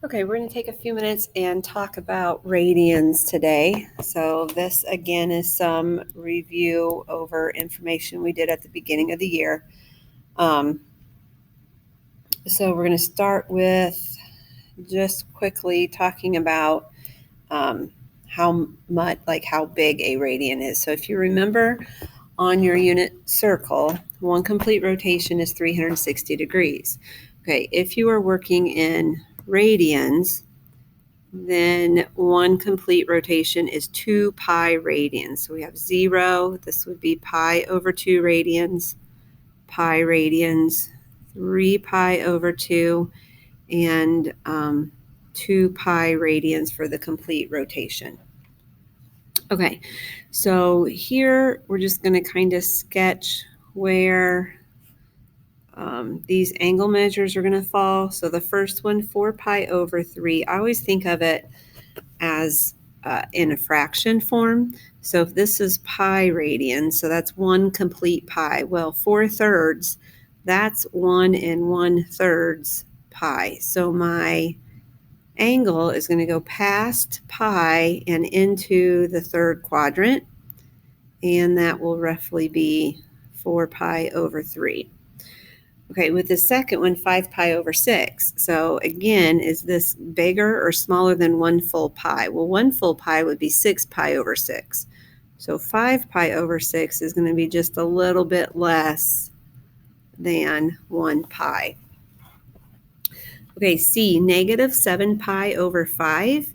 Okay, we're going to take a few minutes and talk about radians today. So this again is some review over information we did at the beginning of the year. So we're going to start with just quickly talking about how much, like how big a radian is. So if you remember on your unit circle, one complete rotation is 360 degrees. Okay, if you are working in radians, then one complete rotation is 2 pi radians. So we have 0, this would be pi over 2 radians, 3 pi over 2, and 2 pi radians for the complete rotation. Okay, so here we're just going to kind of sketch where these angle measures are going to fall. So the first one, 4 pi over 3, I always think of it as in a fraction form. So if this is pi radians, so that's 1 complete pi. Well, 4/3, that's 1 1/3 pi. So my angle is going to go past pi and into the third quadrant, and that will roughly be 4 pi over 3. Okay, with the second one, 5 pi over 6. So again, is this bigger or smaller than 1 full pi? Well, 1 full pi would be 6 pi over 6. So 5 pi over 6 is going to be just a little bit less than 1 pi. Okay, C, negative 7 pi over 5.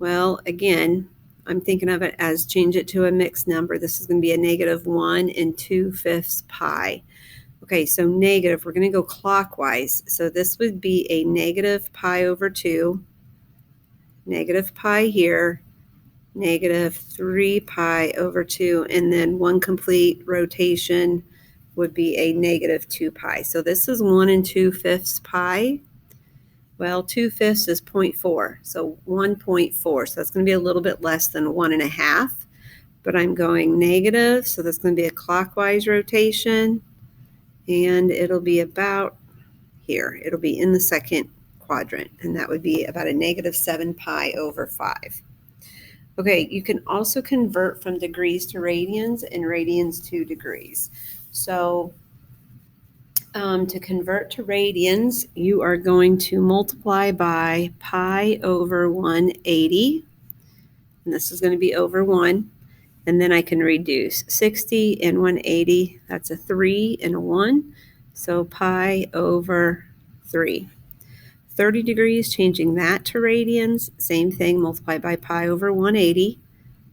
Well, again, I'm thinking of it as change it to a mixed number. This is going to be a negative 1 2/5 pi. Okay, so negative, we're going to go clockwise. So this would be a negative pi over 2, negative pi here, negative 3 pi over 2, and then one complete rotation would be a negative 2 pi. So this is 1 2/5 pi. Well, 2/5 is 0.4, so 1.4. So that's going to be a little bit less than 1.5, but I'm going negative, so that's going to be a clockwise rotation. And it'll be about here. It'll be in the second quadrant, and that would be about a negative 7 pi over 5. Okay, you can also convert from degrees to radians and radians to degrees. So to convert to radians, you are going to multiply by pi over 180, and this is going to be over 1. And then I can reduce 60 and 180. That's a 3 and a 1. So pi over 3. 30 degrees, changing that to radians. Same thing, multiply by pi over 180.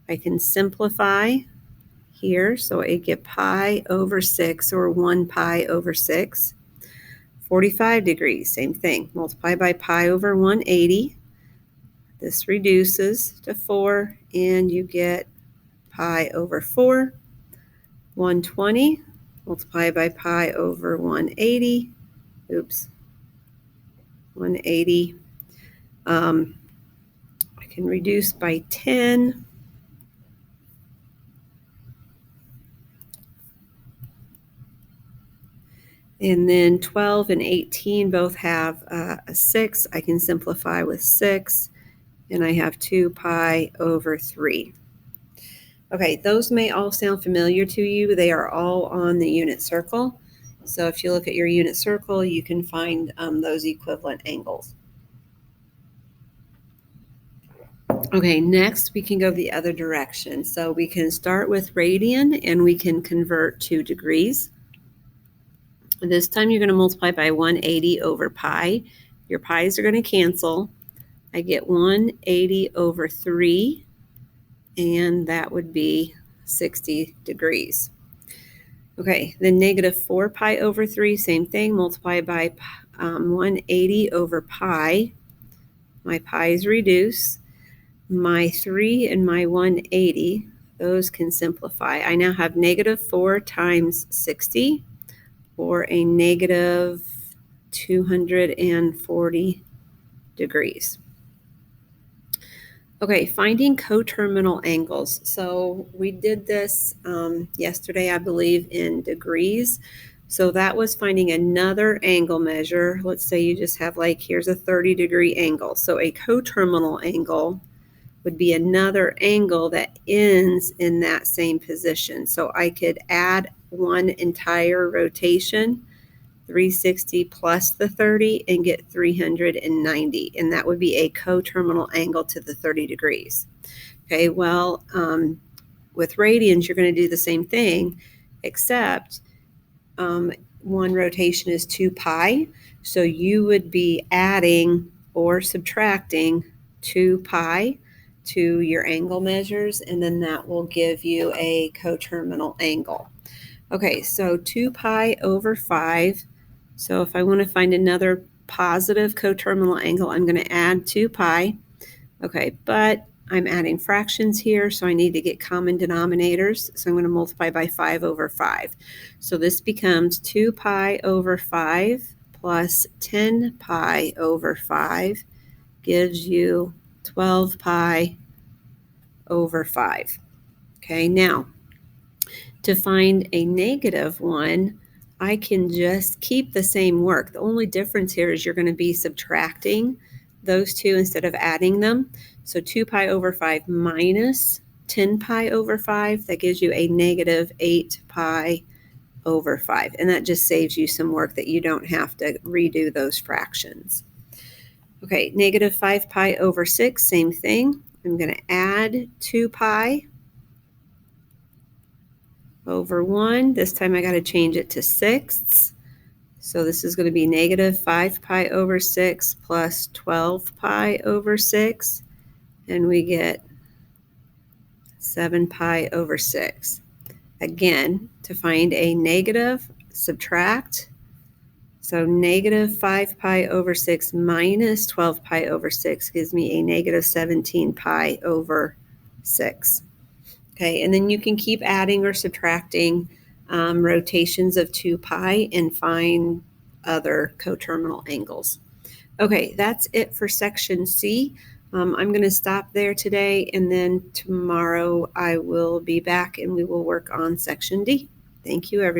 I can simplify here. So I get pi over 6, or 1 pi over 6. 45 degrees, same thing. Multiply by pi over 180. This reduces to 4, and you get pi over 4. 120, multiply by pi over 180. 180. I can reduce by 10. And then 12 and 18 both have a 6. I can simplify with 6, and I have 2 pi over 3. Okay, those may all sound familiar to you. They are all on the unit circle. So if you look at your unit circle, you can find those equivalent angles. Okay, next we can go the other direction. So we can start with radian and we can convert to degrees. This time you're going to multiply by 180 over pi. Your pi's are going to cancel. I get 180 over 3, and that would be 60 degrees. Okay, then negative 4 pi over 3, same thing, multiply by 180 over pi. My pi's reduce. My 3 and my 180, those can simplify. I now have negative 4 times 60, or a negative 240 degrees. Okay, finding coterminal angles. So we did this yesterday, I believe, in degrees. So that was finding another angle measure. Let's say you just have like, here's a 30-degree angle. So a coterminal angle would be another angle that ends in that same position. So I could add one entire rotation, 360 plus the 30, and get 390. And that would be a coterminal angle to the 30 degrees. Okay, well, with radians, you're going to do the same thing, except one rotation is 2 pi. So you would be adding or subtracting 2 pi to your angle measures, and then that will give you a coterminal angle. Okay, so 2 pi over 5. So if I want to find another positive coterminal angle, I'm going to add 2 pi. Okay, but I'm adding fractions here, so I need to get common denominators. So I'm going to multiply by 5 over 5. So this becomes 2 pi over 5 plus 10 pi over 5 gives you 12 pi over 5. Okay, now to find a negative one, I can just keep the same work. The only difference here is you're going to be subtracting those two instead of adding them. So 2 pi over 5 minus 10 pi over 5, that gives you a negative 8 pi over 5. And that just saves you some work that you don't have to redo those fractions. Okay, negative 5 pi over 6, same thing. I'm going to add 2 pi over 1. This time I got to change it to sixths. So this is going to be negative 5 pi over 6 plus 12 pi over 6. And we get 7 pi over 6. Again, to find a negative, subtract. So negative 5 pi over 6 minus 12 pi over 6 gives me a negative 17 pi over 6. Okay, and then you can keep adding or subtracting rotations of 2 pi and find other coterminal angles. Okay, that's it for section C. I'm going to stop there today, and then tomorrow I will be back and we will work on section D. Thank you, everybody.